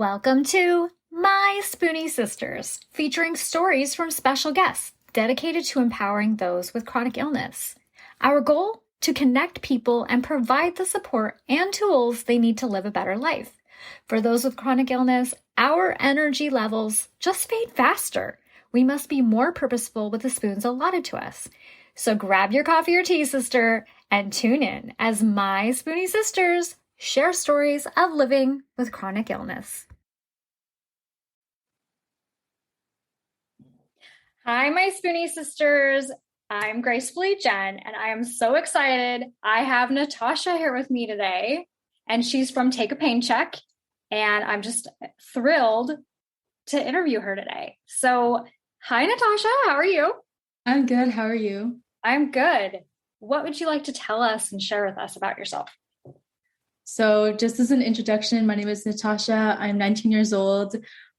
Welcome to My Spoonie Sisters, featuring stories from special guests dedicated to empowering those with chronic illness. Our goal? To connect people and provide the support and tools they need to live a better life. For those with chronic illness, our energy levels just fade faster. We must be more purposeful with the spoons allotted to us. So grab your coffee or tea, sister, and tune in as My Spoonie Sisters share stories of living with chronic illness. Hi, my Spoonie Sisters. I'm Gracefully Jen, and I am so excited. I have Natasha here with me today, and she's from Take a Pain Check, and I'm just thrilled to interview her today. So, hi, Natasha. How are you? I'm good. How are you? I'm good. What would you like to tell us and share with us about yourself? So just as an introduction, my name is Natasha. I'm 19 years old.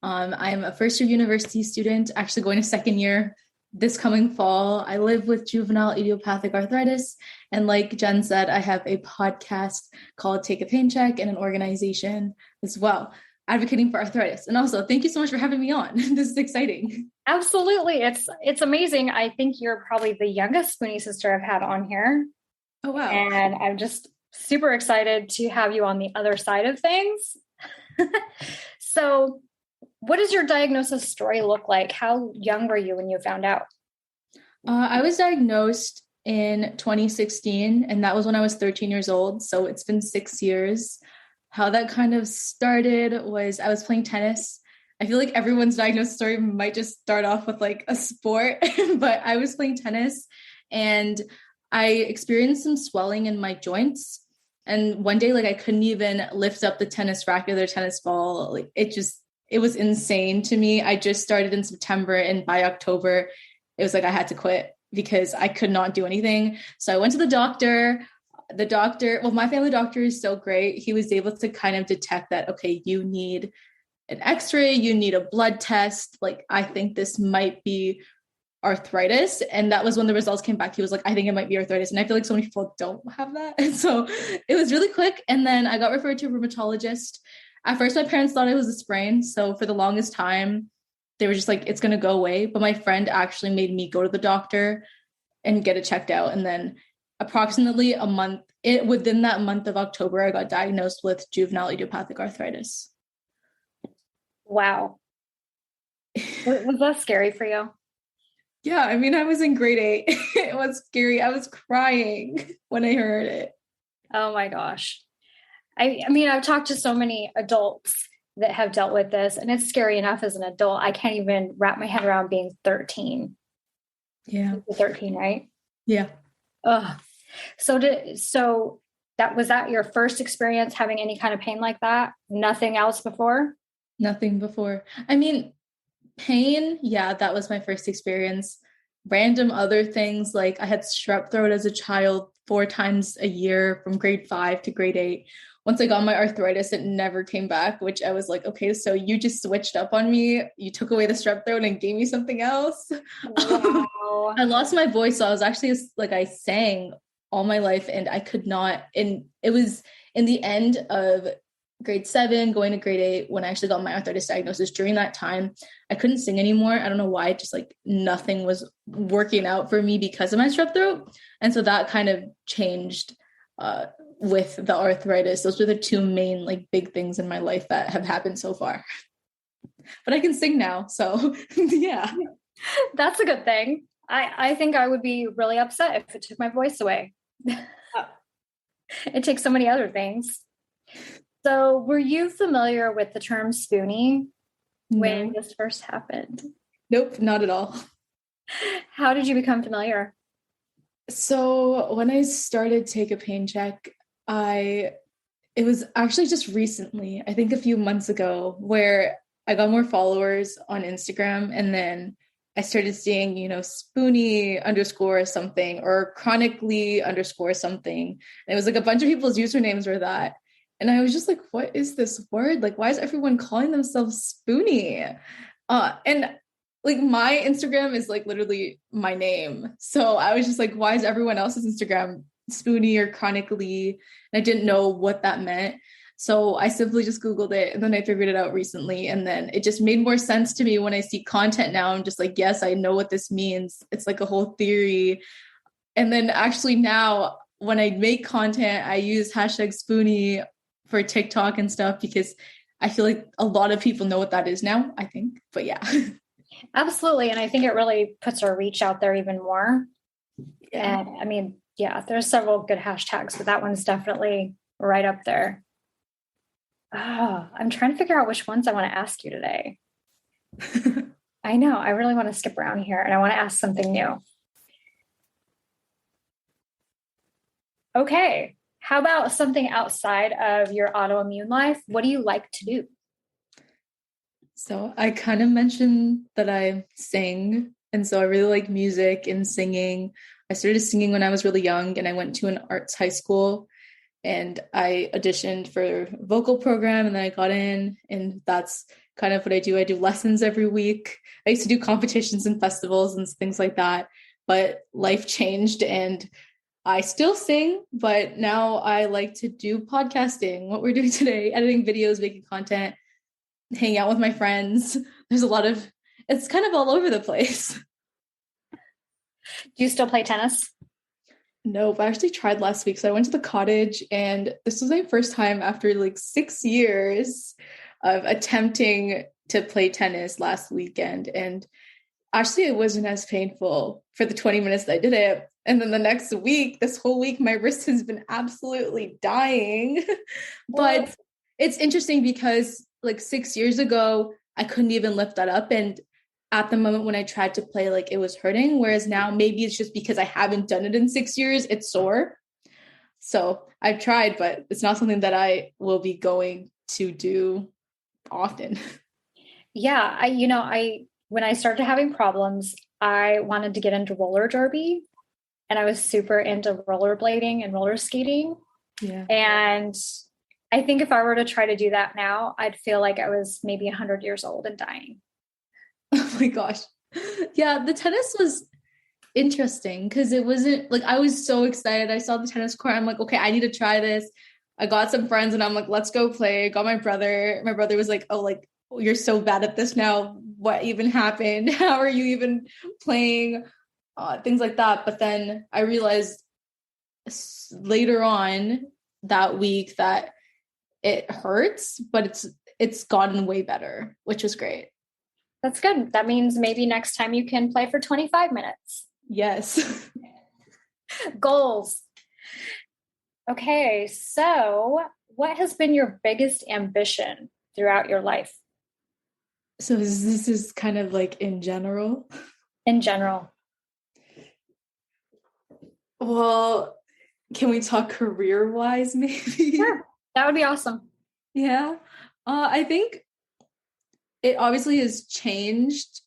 I'm a first-year university student, actually going to second year this coming fall. I live with juvenile idiopathic arthritis. And like Jen said, I have a podcast called Take a Pain Check and an organization as well, advocating for arthritis. And also, thank you so much for having me on. This is exciting. Absolutely. It's amazing. I think you're probably the youngest Spoonie sister I've had on here. Oh, wow. And I'm just super excited to have you on the other side of things. So what does your diagnosis story look like? How young were you when you found out? I was diagnosed in 2016, and that was when I was 13 years old. So it's been 6 years. How that kind of started was I was playing tennis. I feel like everyone's diagnosis story might just start off with like a sport, but I was playing tennis and I experienced some swelling in my joints. And one day, like I couldn't even lift up the tennis racket or the tennis ball. Like it was insane to me. I just started in September, and by October, it was like I had to quit because I could not do anything. So I went to the doctor. Well, my family doctor is so great. He was able to kind of detect that, okay, you need an x-ray, you need a blood test. Like, I think this might be arthritis. And that was when the results came back. He was like, I think it might be arthritis. And I feel like so many people don't have that. And so it was really quick. And then I got referred to a rheumatologist. At first, my parents thought it was a sprain. So for the longest time, they were just like, it's going to go away. But my friend actually made me go to the doctor and get it checked out. And then approximately within that month of October, I got diagnosed with juvenile idiopathic arthritis. Wow. Was that scary for you? Yeah, I mean, I was in grade 8. It was scary. I was crying when I heard it. Oh my gosh. I mean, I've talked to so many adults that have dealt with this, and it's scary enough as an adult. I can't even wrap my head around being 13. Yeah. 13, right? Yeah. Ugh. So was that your first experience having any kind of pain like that? Nothing else before? Nothing before. I mean, pain, yeah, that was my first experience. Random other things, like I had strep throat as a child 4 times a year from grade 5 to grade 8. Once I got my arthritis, it never came back, which I was like, okay, so you just switched up on me. You took away the strep throat and gave me something else. Wow. I lost my voice. So I was actually like, I sang all my life and I could not. And it was in the end of grade 7 going to grade 8 when I actually got my arthritis diagnosis. During that time, I couldn't sing anymore. I don't know why, just like nothing was working out for me because of my strep throat. And so that kind of changed with the arthritis. Those were the 2 main like big things in my life that have happened so far. But I can sing now. So yeah. That's a good thing. I think I would be really upset if it took my voice away. It takes so many other things. So were you familiar with the term Spoonie when this first happened? Nope, not at all. How did you become familiar? So when I started Take a Pain Check, it was actually just recently, I think a few months ago, where I got more followers on Instagram, and then I started seeing, Spoonie _ something or chronically _ something. And it was like a bunch of people's usernames were that. And I was just like, what is this word? Like, why is everyone calling themselves Spoonie? And like my Instagram is like literally my name. So I was just like, why is everyone else's Instagram Spoonie or chronically? And I didn't know what that meant. So I simply just Googled it and then I figured it out recently. And then it just made more sense to me when I see content now. I'm just like, yes, I know what this means. It's like a whole theory. And then actually now when I make content, I use hashtag Spoonie for TikTok and stuff because I feel like a lot of people know what that is now, I think. But yeah. Absolutely. And I think it really puts our reach out there even more. Yeah. And I mean, yeah, there's several good hashtags, but that one's definitely right up there. Oh, I'm trying to figure out which ones I want to ask you today. I know. I really want to skip around here and I want to ask something new. Okay. How about something outside of your autoimmune life? What do you like to do? So I kind of mentioned that I sing. And so I really like music and singing. I started singing when I was really young and I went to an arts high school and I auditioned for a vocal program and then I got in and that's kind of what I do. I do lessons every week. I used to do competitions and festivals and things like that, but life changed and I still sing, but now I like to do podcasting, what we're doing today, editing videos, making content, hanging out with my friends. It's kind of all over the place. Do you still play tennis? Nope, I actually tried last week. So I went to the cottage and this was my first time after like 6 years of attempting to play tennis last weekend. And actually it wasn't as painful for the 20 minutes that I did it. And then the next week, this whole week, my wrist has been absolutely dying. But it's interesting because like 6 years ago, I couldn't even lift that up. And at the moment when I tried to play, like it was hurting. Whereas now maybe it's just because I haven't done it in 6 years, it's sore. So I've tried, but it's not something that I will be going to do often. Yeah, when I started having problems, I wanted to get into roller derby and I was super into rollerblading and roller skating. Yeah. And I think if I were to try to do that now, I'd feel like I was maybe 100 years old and dying. Oh my gosh. Yeah, the tennis was interesting because it wasn't like I was so excited. I saw the tennis court. I'm like, okay, I need to try this. I got some friends and I'm like, let's go play. I got my brother. My brother was like, oh, like, you're so bad at this now. What even happened? How are you even playing? Things like that. But then I realized later on that week that it hurts, but it's gotten way better, which was great. That's good. That means maybe next time you can play for 25 minutes. Yes. Goals. Okay, so what has been your biggest ambition throughout your life? So this is kind of like in general? In general. Well, can we talk career-wise maybe? Sure. That would be awesome. Yeah. I think it obviously has changed.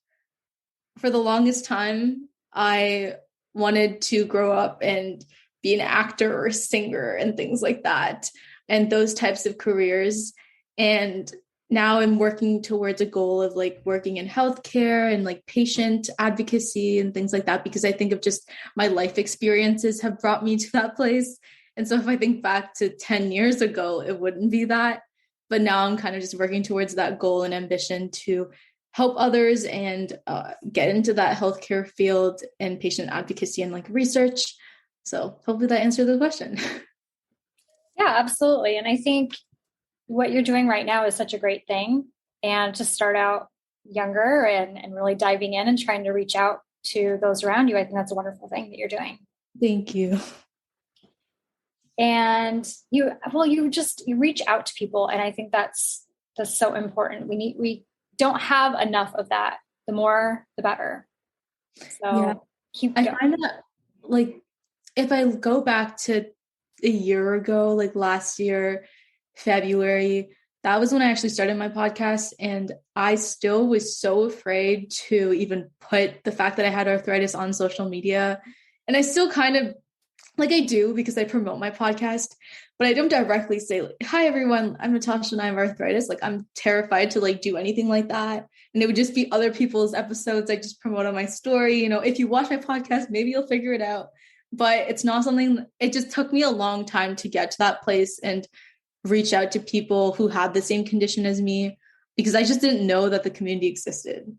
For the longest time, I wanted to grow up and be an actor or a singer and things like that, and those types of careers. And now I'm working towards a goal of like working in healthcare and like patient advocacy and things like that, because I think of just my life experiences have brought me to that place. And so if I think back to 10 years ago, it wouldn't be that. But now I'm kind of just working towards that goal and ambition to help others and get into that healthcare field and patient advocacy and like research. So hopefully that answered the question. Yeah, absolutely. And I think what you're doing right now is such a great thing. And to start out younger and really diving in and trying to reach out to those around you, I think that's a wonderful thing that you're doing. Thank you. And you reach out to people. And I think that's so important. We don't have enough of that. The more, the better. So keep going. I find that like, if I go back to a year ago, like last year, February, that was when I actually started my podcast. And I still was so afraid to even put the fact that I had arthritis on social media. And I still kind of like I do because I promote my podcast, but I don't directly say, like, hi, everyone, I'm Natasha and I have arthritis. Like I'm terrified to like do anything like that. And it would just be other people's episodes I just promote on my story. You know, if you watch my podcast, maybe you'll figure it out. But it's not something, it just took me a long time to get to that place and reach out to people who had the same condition as me, because I just didn't know that the community existed.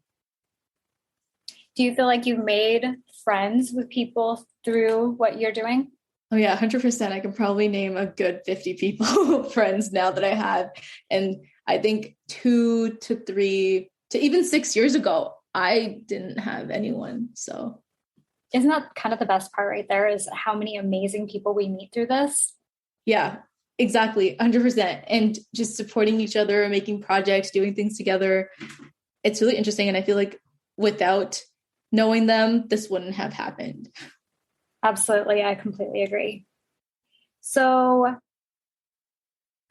Do you feel like you've made friends with people through what you're doing? Oh yeah, 100%. I can probably name a good 50 people friends now that I have. And I think 2 to 3 to even 6 years ago, I didn't have anyone. So isn't that kind of the best part right there, is how many amazing people we meet through this? Yeah, exactly. 100%. And just supporting each other, making projects, doing things together. It's really interesting. And I feel like without knowing them, this wouldn't have happened. Absolutely. I completely agree. So,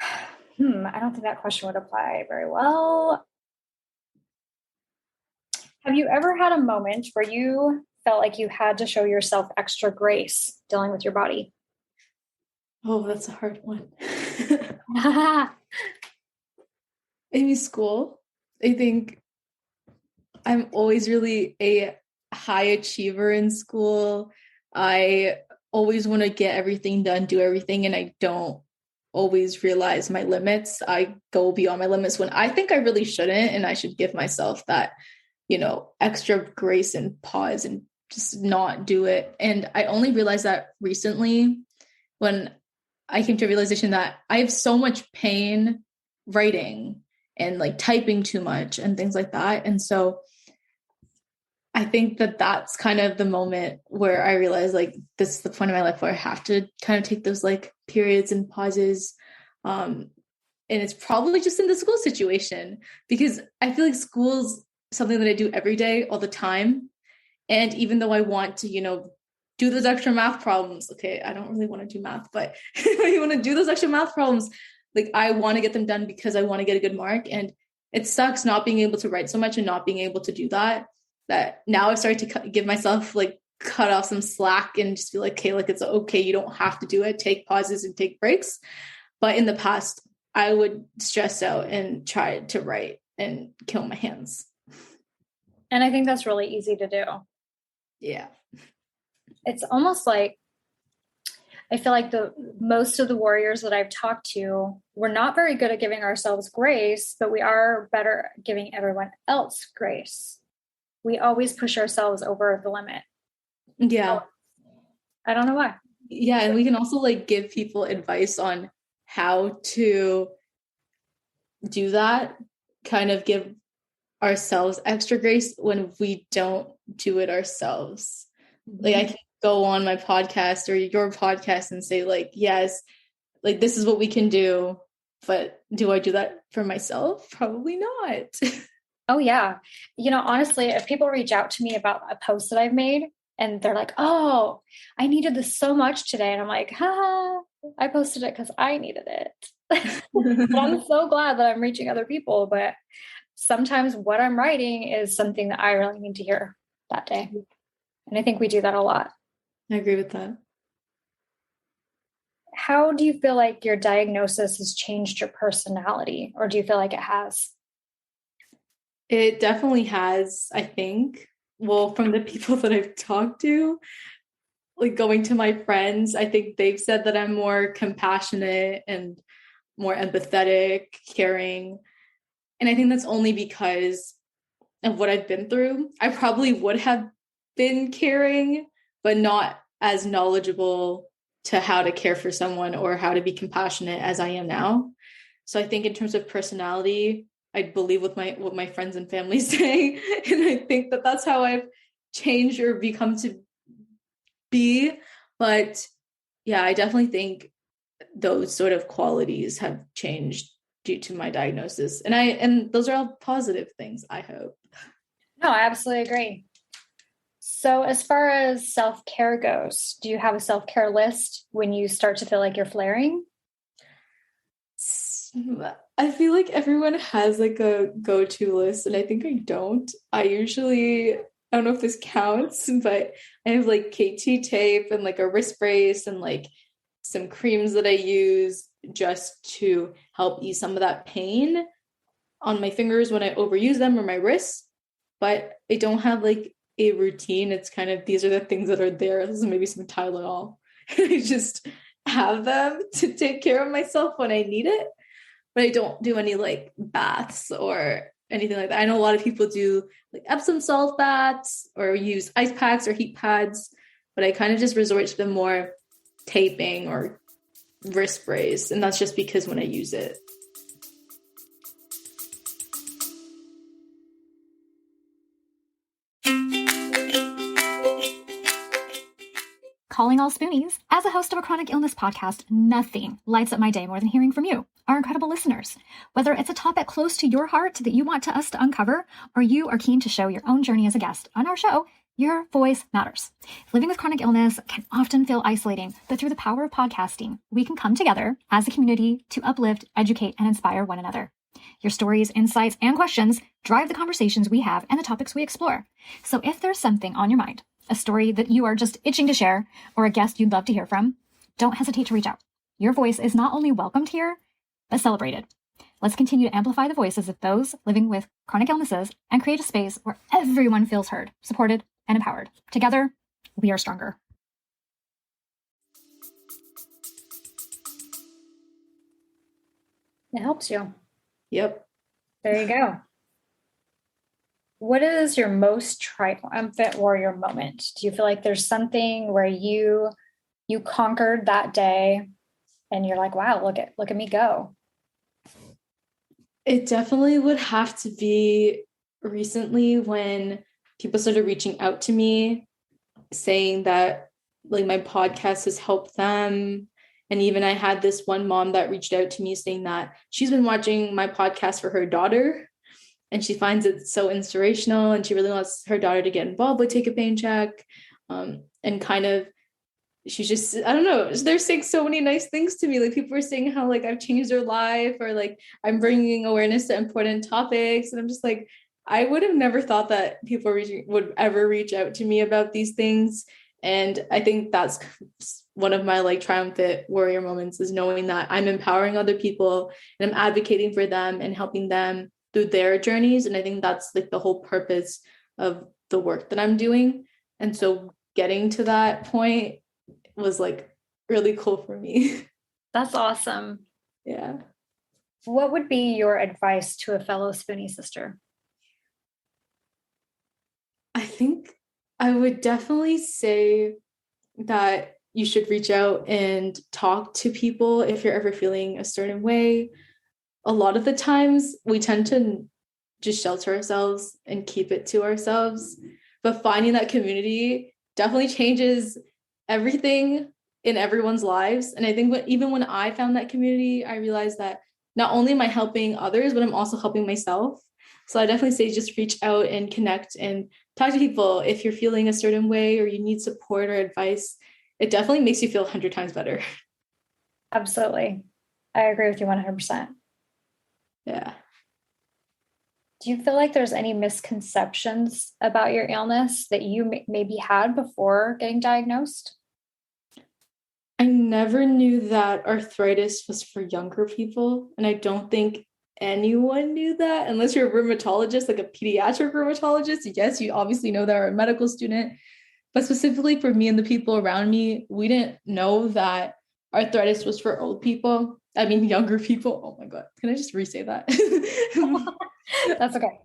I don't think that question would apply very well. Have you ever had a moment where you felt like you had to show yourself extra grace dealing with your body? Oh, that's a hard one. Maybe school. I think I'm always really a high achiever in school. I always want to get everything done, do everything, and I don't always realize my limits. I go beyond my limits when I think I really shouldn't, and I should give myself that, extra grace and pause and just not do it. And I only realized that recently when I came to a realization that I have so much pain writing and like typing too much and things like that. And so I think that that's kind of the moment where I realized like this is the point of my life where I have to kind of take those like periods and pauses. And it's probably just in the school situation, because I feel like school's something that I do every day, all the time. And even though I want to, do those extra math problems, okay, I don't really want to do math, but when you want to do those extra math problems, like I want to get them done because I want to get a good mark. And it sucks not being able to write so much and not being able to do that now I've started to give myself like cut off some slack and just be like, okay, like it's okay. You don't have to do it. Take pauses and take breaks. But in the past, I would stress out and try to write and kill my hands. And I think that's really easy to do. Yeah. It's almost like, I feel like most of the warriors that I've talked to, we're not very good at giving ourselves grace, but we are better at giving everyone else grace. We always push ourselves over the limit. Yeah. I don't know why. Yeah. And we can also like give people advice on how to do that, kind of give ourselves extra grace when we don't do it ourselves. Mm-hmm. Like I can go on my podcast or your podcast and say like, yes, like this is what we can do, but do I do that for myself? Probably not. Oh yeah. Honestly, if people reach out to me about a post that I've made and they're like, oh, I needed this so much today. And I'm like, I posted it because I needed it. I'm so glad that I'm reaching other people, but sometimes what I'm writing is something that I really need to hear that day. And I think we do that a lot. I agree with that. How do you feel like your diagnosis has changed your personality, or do you feel like it has? It definitely has, I think. Well, from the people that I've talked to, like going to my friends, I think they've said that I'm more compassionate and more empathetic, caring. And I think that's only because of what I've been through. I probably would have been caring, but not as knowledgeable to how to care for someone or how to be compassionate as I am now. So I think in terms of personality, I believe what my friends and family say. And I think that that's how I've changed or become to be. But yeah, I definitely think those sort of qualities have changed due to my diagnosis. And those are all positive things, I hope. No, I absolutely agree. So as far as self-care goes, do you have a self-care list when you start to feel like you're flaring? I feel like everyone has like a go-to list, and I think I don't. I don't know if this counts, but I have like KT tape and like a wrist brace and like some creams that I use just to help ease some of that pain on my fingers when I overuse them or my wrists. But I don't have like a routine. It's kind of, these are the things that are there. This is maybe some Tylenol. I just have them to take care of myself when I need it, but I don't do any like baths or anything like that. I know a lot of people do like Epsom salt baths or use ice packs or heat pads, but I kind of just resort to the more taping or wrist brace, and that's just because when I use it. Calling all Spoonies. As a host of a chronic illness podcast, nothing lights up my day more than hearing from you, our incredible listeners. Whether it's a topic close to your heart that you want us to uncover, or you are keen to show your own journey as a guest on our show, your voice matters. Living with chronic illness can often feel isolating, but through the power of podcasting, we can come together as a community to uplift, educate, and inspire one another. Your stories, insights, and questions drive the conversations we have and the topics we explore. So if there's something on your mind, a story that you are just itching to share, or a guest you'd love to hear from, don't hesitate to reach out. Your voice is not only welcomed here, but celebrated. Let's continue to amplify the voices of those living with chronic illnesses and create a space where everyone feels heard, supported, and empowered. Together, we are stronger. It helps you. Yep. There you go. What is your most triumphant warrior moment? Do you feel like there's something where you conquered that day and you're like, wow, look at me go? It definitely would have to be recently when people started reaching out to me saying that like my podcast has helped them. And even I had this one mom that reached out to me saying that she's been watching my podcast for her daughter and she finds it so inspirational and she really wants her daughter to get involved with Take a Pain Check. And kind of, she's just, I don't know, they're saying so many nice things to me. Like people are saying how like I've changed their life or like I'm bringing awareness to important topics. And I'm just like, I would have never thought that people would ever reach out to me about these things. And I think that's one of my like triumphant warrior moments is knowing that I'm empowering other people and I'm advocating for them and helping them through their journeys. And I think that's like the whole purpose of the work that I'm doing. And so getting to that point was like really cool for me. That's awesome. Yeah. What would be your advice to a fellow Spoonie sister? I think I would definitely say that you should reach out and talk to people if you're ever feeling a certain way. A lot of the times we tend to just shelter ourselves and keep it to ourselves, but finding that community definitely changes everything in everyone's lives. And I think even when I found that community, I realized that not only am I helping others, but I'm also helping myself. So I definitely say just reach out and connect and talk to people if you're feeling a certain way or you need support or advice. It definitely makes you feel 100 times better. Absolutely. I agree with you 100%. Yeah. Do you feel like there's any misconceptions about your illness that you maybe had before getting diagnosed? I never knew that arthritis was for younger people. And I don't think anyone knew that unless you're a rheumatologist, like a pediatric rheumatologist. Yes, you obviously know that, or a medical student. But specifically for me and the people around me, we didn't know that arthritis was for old people. I mean, younger people. Oh my God. Can I just re-say that? That's okay.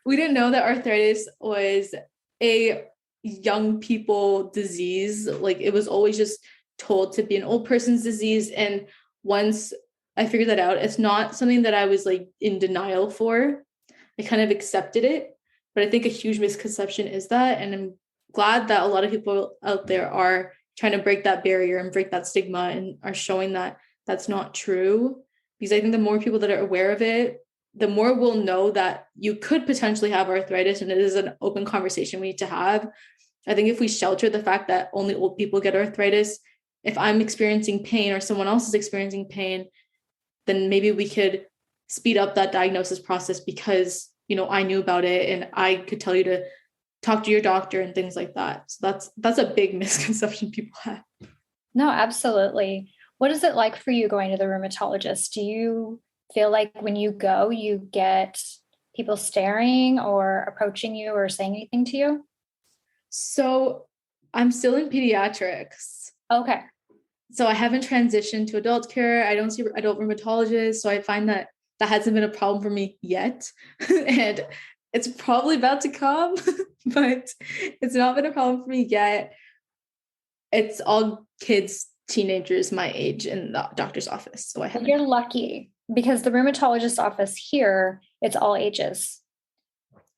We didn't know that arthritis was a young people disease. Like it was always just told to be an old person's disease. And once I figured that out, it's not something that I was like in denial for. I kind of accepted it. But I think a huge misconception is that. And I'm glad that a lot of people out there are trying to break that barrier and break that stigma and are showing that that's not true. Because I think the more people that are aware of it, the more we'll know that you could potentially have arthritis, and it is an open conversation we need to have. I think if we shelter the fact that only old people get arthritis, if I'm experiencing pain or someone else is experiencing pain, then maybe we could speed up that diagnosis process because, you know, I knew about it and I could tell you to talk to your doctor and things like that. So that's a big misconception people have. No, absolutely. What is it like for you going to the rheumatologist? Do you feel like when you go, you get people staring or approaching you or saying anything to you? So I'm still in pediatrics. Okay. so I haven't transitioned to adult care. I don't see adult rheumatologists. So I find that hasn't been a problem for me yet. And it's probably about to come, but it's not been a problem for me yet. It's all kids, teenagers my age in the doctor's office. So I haven't. You're lucky because the rheumatologist office here, it's all ages.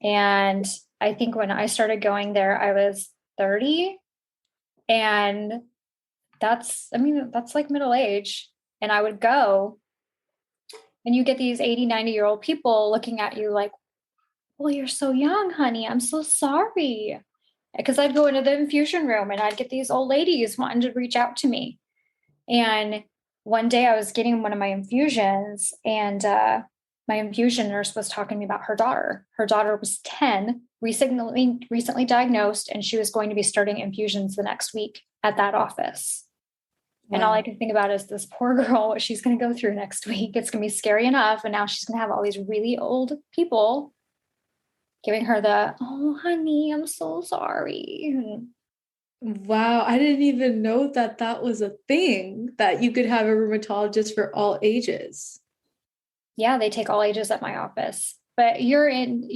And I think when I started going there, I was 30. And that's like middle age. And I would go and you get these 80, 90-year-old people looking at you like, well, you're so young, honey. I'm so sorry. Because I'd go into the infusion room and I'd get these old ladies wanting to reach out to me. And one day I was getting one of my infusions and my infusion nurse was talking to me about her daughter. Her daughter was 10, recently diagnosed, and she was going to be starting infusions the next week at that office. Wow. And all I can think about is this poor girl, what she's going to go through next week. It's going to be scary enough. And now she's going to have all these really old people giving her the, oh, honey, I'm so sorry. Wow. I didn't even know that that was a thing, that you could have a rheumatologist for all ages. Yeah, they take all ages at my office. But you're in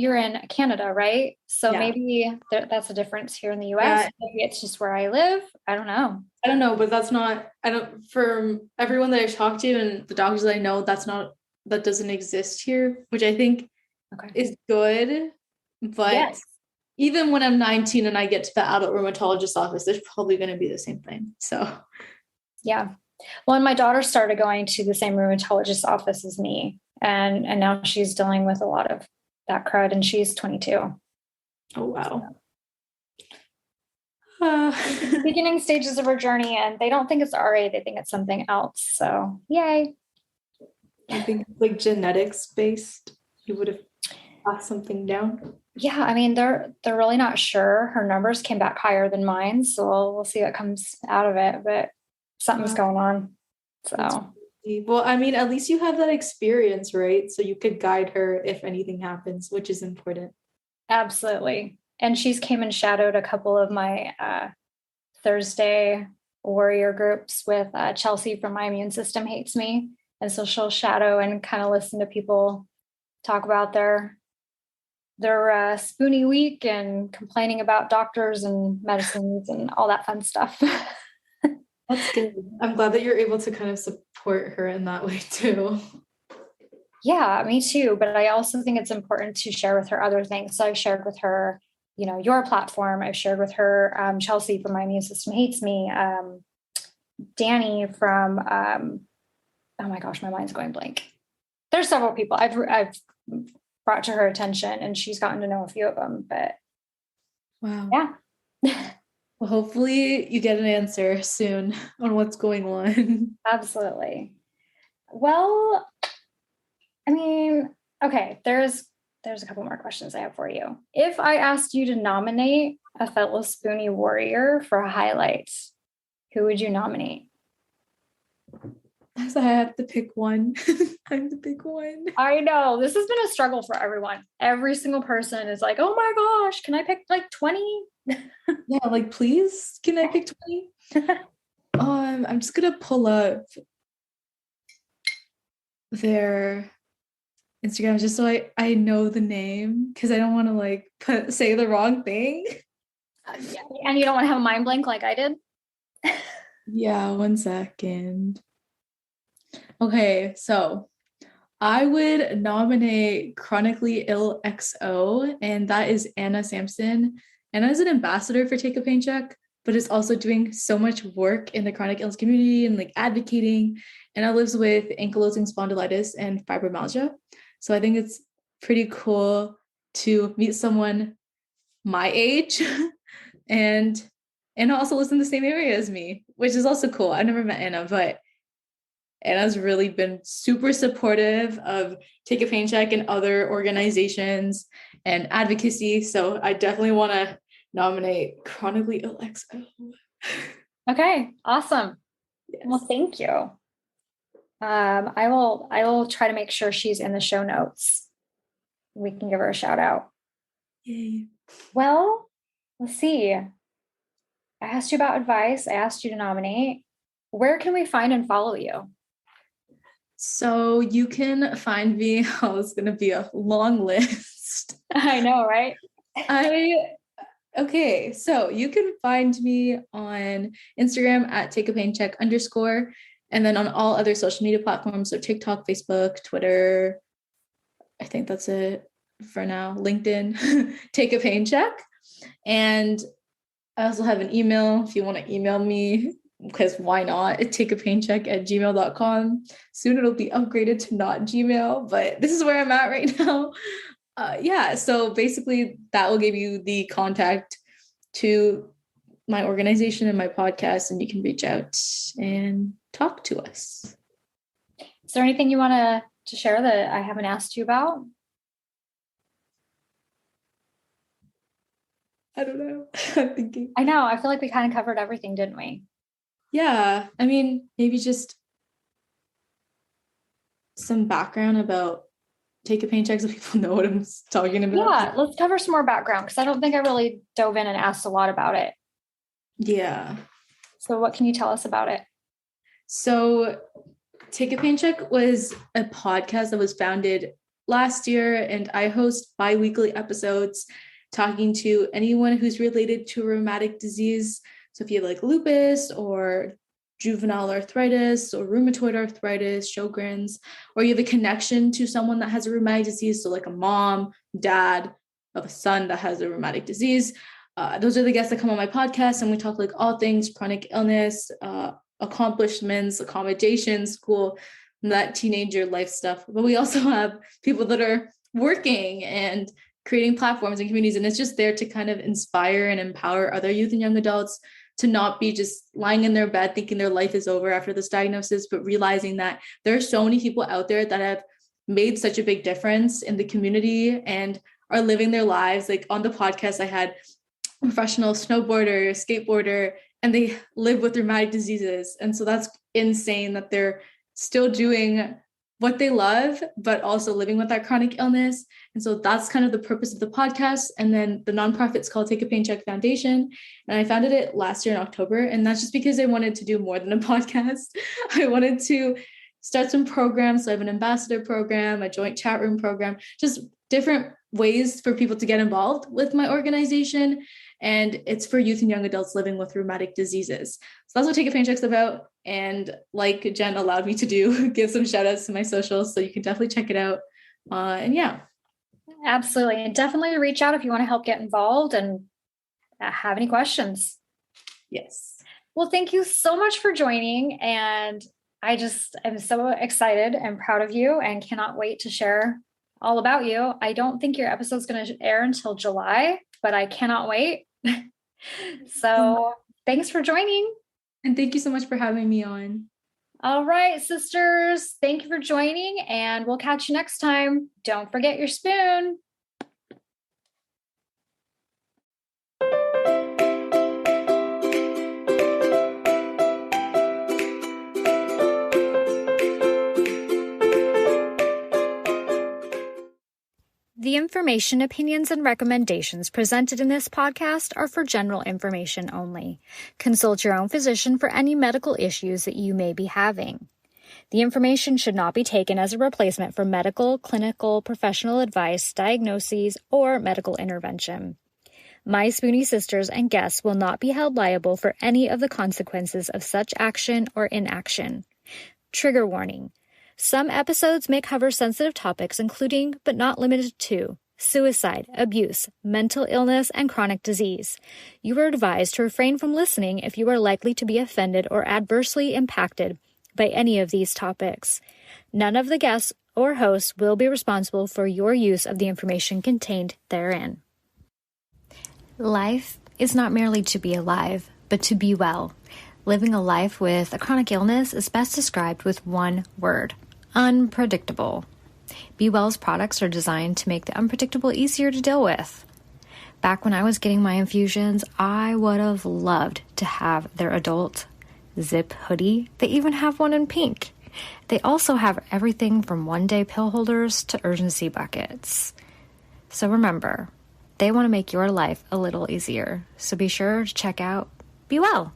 Canada, right? So yeah. Maybe that's a difference here in the US. Yeah. Maybe it's just where I live. I don't know. But that's not, for everyone that I've talked to and the doctors that I know, that doesn't exist here, which I think is good. But yes. Even when I'm 19 and I get to the adult rheumatologist office, there's probably going to be the same thing. So, yeah. Well, and my daughter started going to the same rheumatologist office as me. And now she's dealing with a lot of that crowd and she's 22. Oh, wow. Beginning stages of her journey, and they don't think it's RA, they think it's something else. So yay. I think like genetics based, you would have passed something down. Yeah, I mean, they're really not sure. Her numbers came back higher than mine, so we'll see what comes out of it, but something's going on. So well, I mean, at least you have that experience, right? So you could guide her if anything happens, which is important. Absolutely. And she's came and shadowed a couple of my Thursday warrior groups with Chelsea from My Immune System Hates Me. And so she'll shadow and kind of listen to people talk about their Spoonie week and complaining about doctors and medicines and all that fun stuff. That's good. I'm glad that you're able to kind of support her in that way too. Yeah, me too. But I also think it's important to share with her other things. So I've shared with her, your platform. I've shared with her Chelsea from My Immune System Hates Me, Danny from, oh my gosh, my mind's going blank. There's several people I've brought to her attention, and she's gotten to know a few of them. But wow, yeah. Well, hopefully you get an answer soon on what's going on. Absolutely. Well, I mean, okay, there's a couple more questions I have for you. If I asked you to nominate a fellow Spoonie warrior for a highlight, who would you nominate? I have to pick one. I have to pick one. I know. This has been a struggle for everyone. Every single person is like, oh my gosh, can I pick like 20? Yeah, like please, can I pick 20? I'm just gonna pull up their Instagram just so I know the name, because I don't want to like say the wrong thing. Yeah. And you don't want to have a mind blank like I did? Yeah, 1 second. Okay, so I would nominate Chronically Ill XO, and that is Anna Sampson. Anna is an ambassador for Take a Pain Check, but is also doing so much work in the chronic illness community and like advocating. Anna lives with ankylosing spondylitis and fibromyalgia. So I think it's pretty cool to meet someone my age and also lives in the same area as me, which is also cool. I've never met Anna, but Anna's really been super supportive of Take a Pain Check and other organizations and advocacy. So I definitely want to nominate Chronically Ill XO. Okay, awesome. Yes. Well, thank you. I will try to make sure she's in the show notes. We can give her a shout out. Yay. Well, let's see. I asked you about advice. I asked you to nominate. Where can we find and follow you? So you can find me, it's going to be a long list. I know, right? Okay, so you can find me on Instagram at takeapaincheck_, and then on all other social media platforms, so TikTok, Facebook, Twitter. I think that's it for now. LinkedIn, Take a Pain Check. And I also have an email if you want to email me, because why not? takeapaincheck@gmail.com. Soon it'll be upgraded to not Gmail, but this is where I'm at right now. So basically that will give you the contact to my organization and my podcast, and you can reach out and talk to us. Is there anything you want to share that I haven't asked you about? I don't know. I'm thinking. I know. I feel like we kind of covered everything, didn't we? Yeah. I mean, maybe just some background about Take a Pain Check so people know what I'm talking about. Yeah, let's cover some more background because I don't think I really dove in and asked a lot about it. Yeah. So what can you tell us about it? So Take a Pain Check was a podcast that was founded last year, and I host bi-weekly episodes talking to anyone who's related to a rheumatic disease. So if you have like lupus or juvenile arthritis or rheumatoid arthritis, Sjogren's, or you have a connection to someone that has a rheumatic disease, so like a mom, dad of a son that has a rheumatic disease, those are the guests that come on my podcast, and we talk like all things chronic illness, accomplishments, accommodations, school, that teenager life stuff. But we also have people that are working and creating platforms and communities, and it's just there to kind of inspire and empower other youth and young adults to not be just lying in their bed thinking their life is over after this diagnosis, but realizing that there are so many people out there that have made such a big difference in the community and are living their lives. Like on the podcast, I had a professional snowboarder, skateboarder, and they live with rheumatic diseases. And so that's insane that they're still doing what they love, but also living with that chronic illness. And so that's kind of the purpose of the podcast. And then the nonprofit's called Take a Pain Check Foundation. And I founded it last year in October. And that's just because I wanted to do more than a podcast. I wanted to start some programs. So I have an ambassador program, a joint chat room program, just different ways for people to get involved with my organization. And it's for youth and young adults living with rheumatic diseases. So that's what Take a Pain Check's about. And like Jen allowed me to do, give some shout outs to my socials. So you can definitely check it out. And yeah. Absolutely. And definitely reach out if you want to help get involved and have any questions. Yes. Well, thank you so much for joining. And I'm so excited and proud of you and cannot wait to share all about you. I don't think your episode's going to air until July, but I cannot wait. So thanks for joining. And thank you so much for having me on. All right, sisters, thank you for joining, and we'll catch you next time. Don't forget your spoon. The information, opinions, and recommendations presented in this podcast are for general information only. Consult your own physician for any medical issues that you may be having. The information should not be taken as a replacement for medical, clinical, professional advice, diagnoses, or medical intervention. My Spoonie Sisters and guests will not be held liable for any of the consequences of such action or inaction. Trigger warning. Some episodes may cover sensitive topics including, but not limited to, suicide, abuse, mental illness, and chronic disease. You are advised to refrain from listening if you are likely to be offended or adversely impacted by any of these topics. None of the guests or hosts will be responsible for your use of the information contained therein. Life is not merely to be alive, but to be well. Living a life with a chronic illness is best described with one word: unpredictable. Be Well's products are designed to make the unpredictable easier to deal with. Back when I was getting my infusions, I would have loved to have their adult zip hoodie. They even have one in pink. They also have everything from one-day pill holders to urgency buckets. So remember, they want to make your life a little easier. So be sure to check out Be Well.